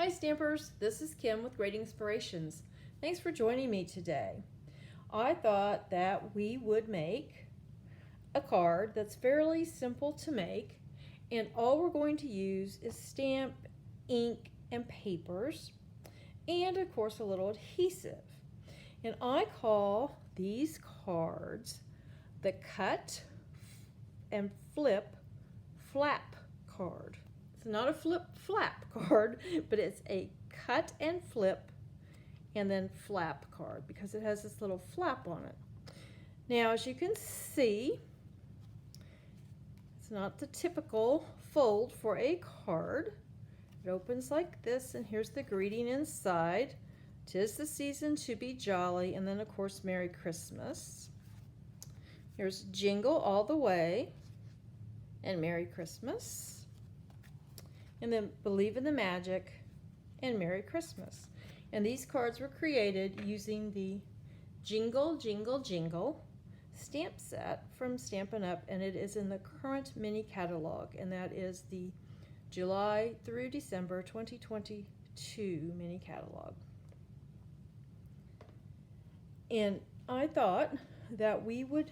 Hi Stampers, this is Kim with Great Inspirations. Thanks for joining me today. I thought that we would make a card that's fairly simple to make, and all we're going to use is stamp, ink, and papers, and of course a little adhesive. And I call these cards the cut and flip flap card. It's not a flip flap card, but it's a cut and flip and then flap card because it has this little flap on it. Now, as you can see, it's not the typical fold for a card. It opens like this, and here's the greeting inside. 'Tis the season to be jolly, and then of course Merry Christmas. Here's Jingle All the Way and Merry Christmas. And then Believe in the Magic and Merry Christmas. And these cards were created using the Jingle Jingle Jingle stamp set from Stampin' Up, and it is in the current mini catalog, and that is the July through December 2022 mini catalog. And I thought that we would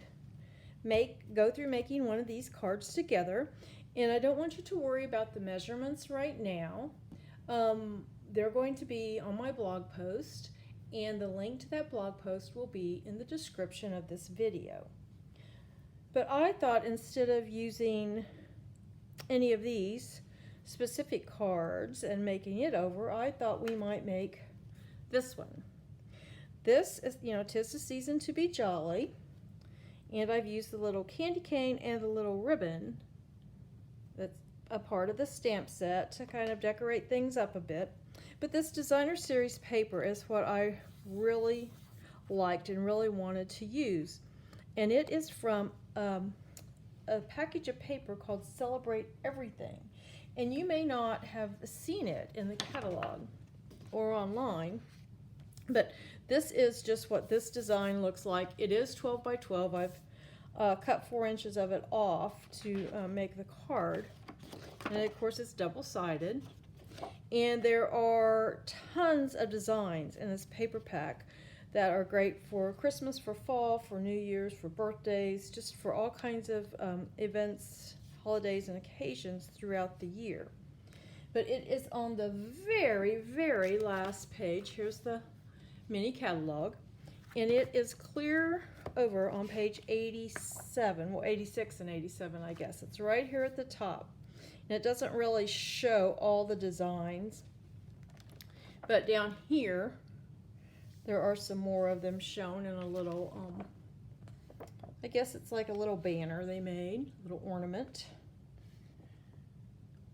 go through making one of these cards together, and I don't want you to worry about the measurements right now. They're going to be on my blog post, and the link to that blog post will be in the description of this video. But I thought instead of using any of these specific cards and making it over, I thought we might make this one. This is, 'tis the season to be jolly, and I've used the little candy cane and the little ribbon that's a part of the stamp set to kind of decorate things up a bit. But this designer series paper is what I really liked and really wanted to use. And it is from a package of paper called Celebrate Everything. And you may not have seen it in the catalog or online, but this is just what this design looks like. It is 12 by 12. I've cut 4 inches of it off to make the card. And of course it's double-sided. And there are tons of designs in this paper pack that are great for Christmas, for fall, for New Year's, for birthdays, just for all kinds of events, holidays, and occasions throughout the year. But it is on the very, very last page. Here's the mini catalog, and it is clear over on page 87, well 86 and 87 I guess. It's right here at the top, and it doesn't really show all the designs, but down here there are some more of them shown in a little, I guess it's like a little banner they made, a little ornament.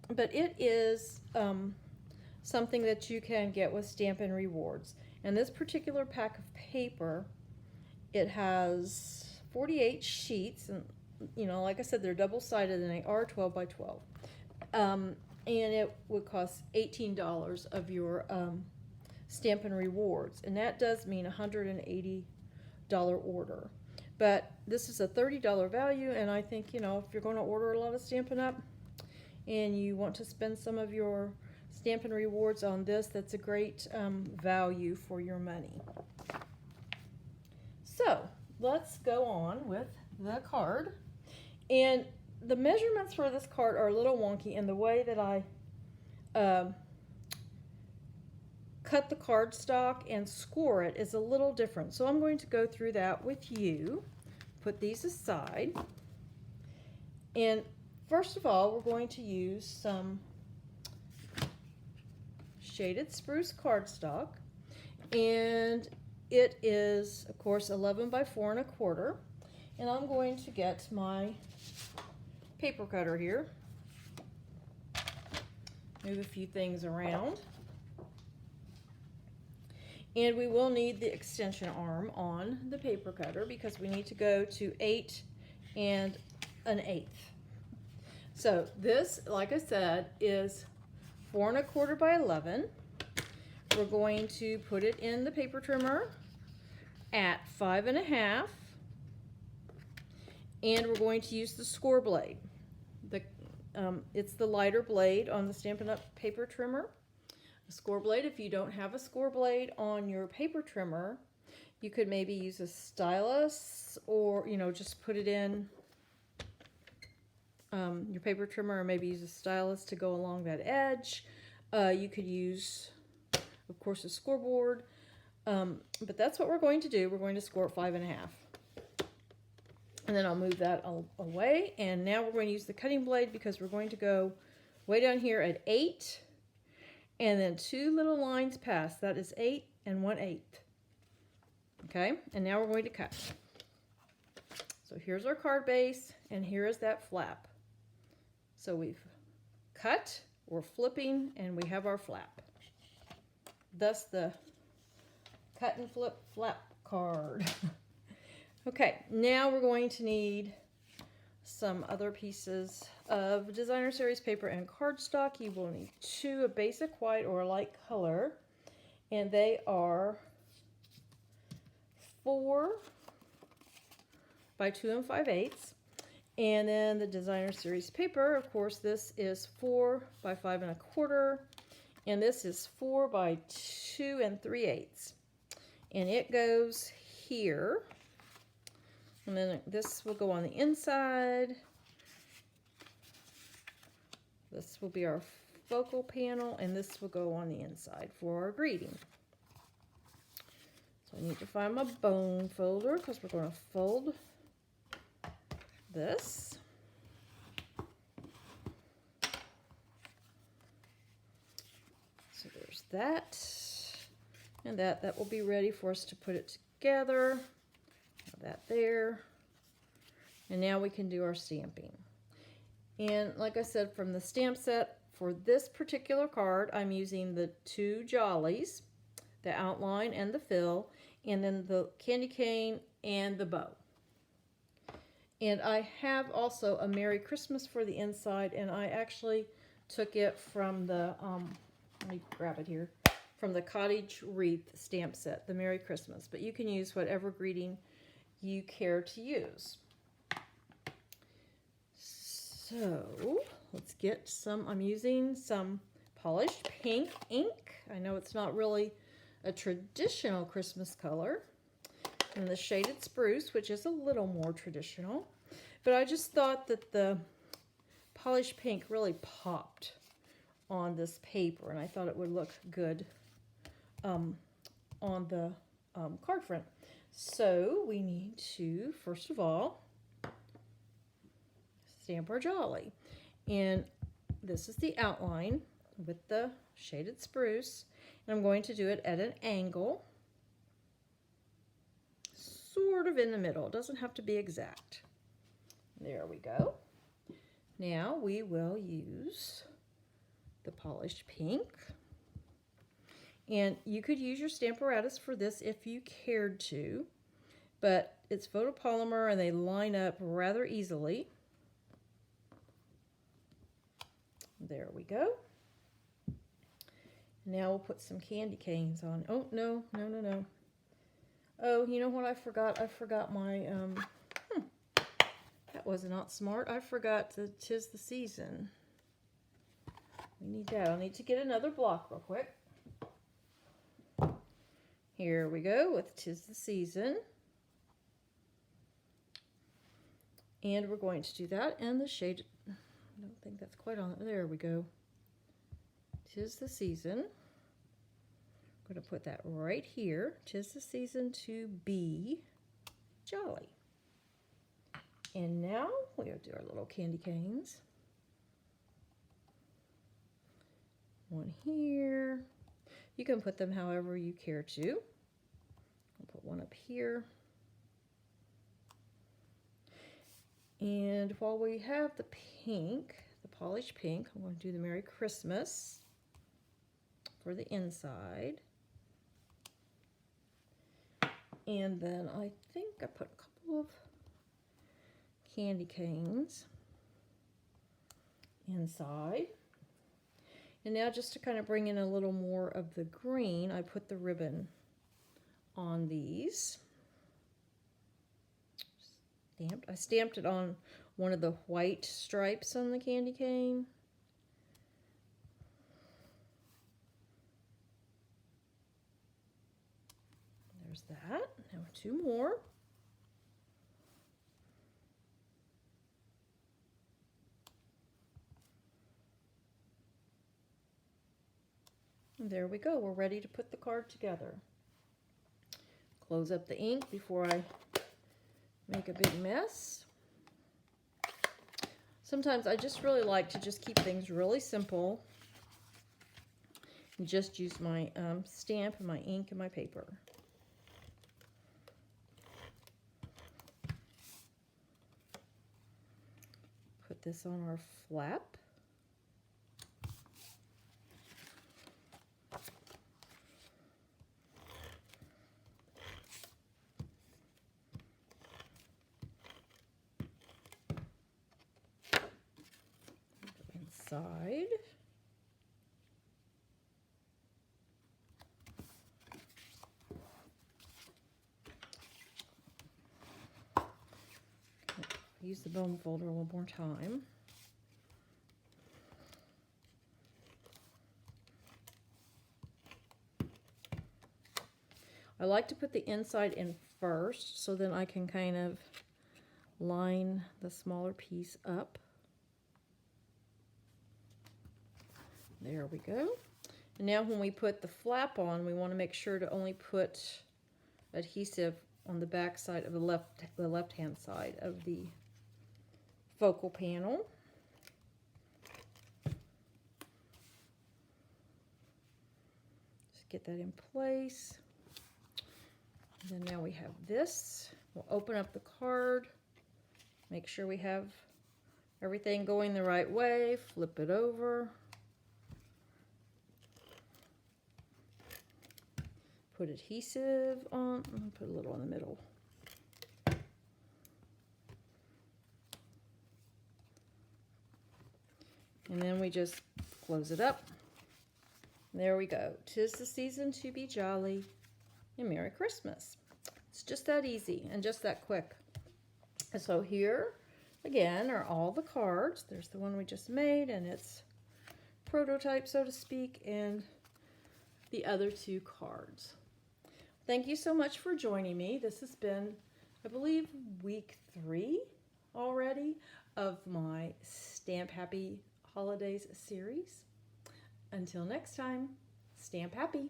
But it is something that you can get with Stampin' Rewards. And this particular pack of paper, it has 48 sheets, and like I said, they're double-sided and they are 12 by 12. And it would cost $18 of your Stampin' Rewards, and that does mean $180 order. But this is a $30 value, and I think, if you're going to order a lot of Stampin' Up and you want to spend some of your Stampin' Rewards on this, that's a great value for your money. So let's go on with the card. And the measurements for this card are a little wonky, and the way that I cut the cardstock and score it is a little different. So I'm going to go through that with you. Put these aside. And first of all, we're going to use some shaded spruce cardstock, and it is of course 11 by 4 1/4, and I'm going to get my paper cutter here, move a few things around, and we will need the extension arm on the paper cutter because we need to go to 8 1/8. So this, like I said, is 4 1/4 by 11. We're going to put it in the paper trimmer at 5 1/2, and we're going to use the score blade. It's the lighter blade on the Stampin' Up paper trimmer. a score blade. If you don't have a score blade on your paper trimmer, you could maybe use a stylus, or, you know, just put it in your paper trimmer, or maybe use a stylus to go along that edge. You could use, of course, a scoreboard, but that's what we're going to do. We're going to score at 5.5. And then I'll move that away. And now we're going to use the cutting blade because we're going to go way down here at 8. And then 2 little lines pass. That is 8 and 1/8. Okay, and now we're going to cut. So here's our card base, and here is that flap. So we've cut, we're flipping, and we have our flap. Thus the cut and flip flap card. Okay, now we're going to need some other pieces of designer series paper and cardstock. You will need 2, a basic white or a light color, and they are 4 by 2 5/8. And then the designer series paper, of course, this is 4 by 5 1/4, and this is 4 by 2 3/8. And it goes here. And then this will go on the inside. This will be our focal panel, and this will go on the inside for our greeting. So I need to find my bone folder because we're going to fold this. So there's that. And that will be ready for us to put it together. That there. And now we can do our stamping. And like I said, from the stamp set for this particular card, I'm using the 2 jollies, the outline and the fill, and then the candy cane and the bow. And I have also a Merry Christmas for the inside, and I actually took it from the, let me grab it here, from the Cottage Wreath stamp set, the Merry Christmas. But you can use whatever greeting you care to use. So let's get some, I'm using some polished pink ink. I know it's not really a traditional Christmas color. And the shaded spruce, which is a little more traditional. But I just thought that the polished pink really popped on this paper, and I thought it would look good on the card front. So we need to, first of all, stamp our jolly. And this is the outline with the shaded spruce. And I'm going to do it at an angle, sort of in the middle. It doesn't have to be exact. There we go. Now we will use the polished pink. And you could use your Stamparatus for this if you cared to, but it's photopolymer and they line up rather easily. There we go. Now we'll put some candy canes on. Oh, no. Oh, you know what I forgot? I forgot my, that was not smart. I forgot the 'Tis the Season. We need that. I'll need to get another block real quick. Here we go with 'Tis the Season. And we're going to do that and the shade. I don't think that's quite on. There we go. 'Tis the Season. I'm going to put that right here. 'Tis the season to be jolly. And now we'll do our little candy canes. One here. You can put them however you care to. I'll put one up here. And while we have the pink, the polished pink, I'm going to do the Merry Christmas for the inside. And then I think I put a couple of candy canes inside. And now just to kind of bring in a little more of the green, I put the ribbon on these. I stamped it on one of the white stripes on the candy cane. There's that. Now 2 more. And there we go. We're ready to put the card together. Close up the ink before I make a big mess. Sometimes I just really like to just keep things really simple and just use my stamp and my ink and my paper. Put this on our flap. Inside. Use the bone folder one more time. I like to put the inside in first, so then I can kind of line the smaller piece up. There we go. And now when we put the flap on, we want to make sure to only put adhesive on the back side of the left-hand side of the focal panel. Just get that in place. And then now we have this. We'll open up the card, make sure we have everything going the right way, flip it over. Put adhesive on, put a little in the middle. And then we just close it up. There we go. 'Tis the season to be jolly, and Merry Christmas. It's just that easy and just that quick. And so here, again, are all the cards. There's the one we just made, and it's prototype, so to speak, and the other 2 cards. Thank you so much for joining me. This has been, I believe, week 3 already of my Stamp Happy Holidays series. Until next time, stamp happy.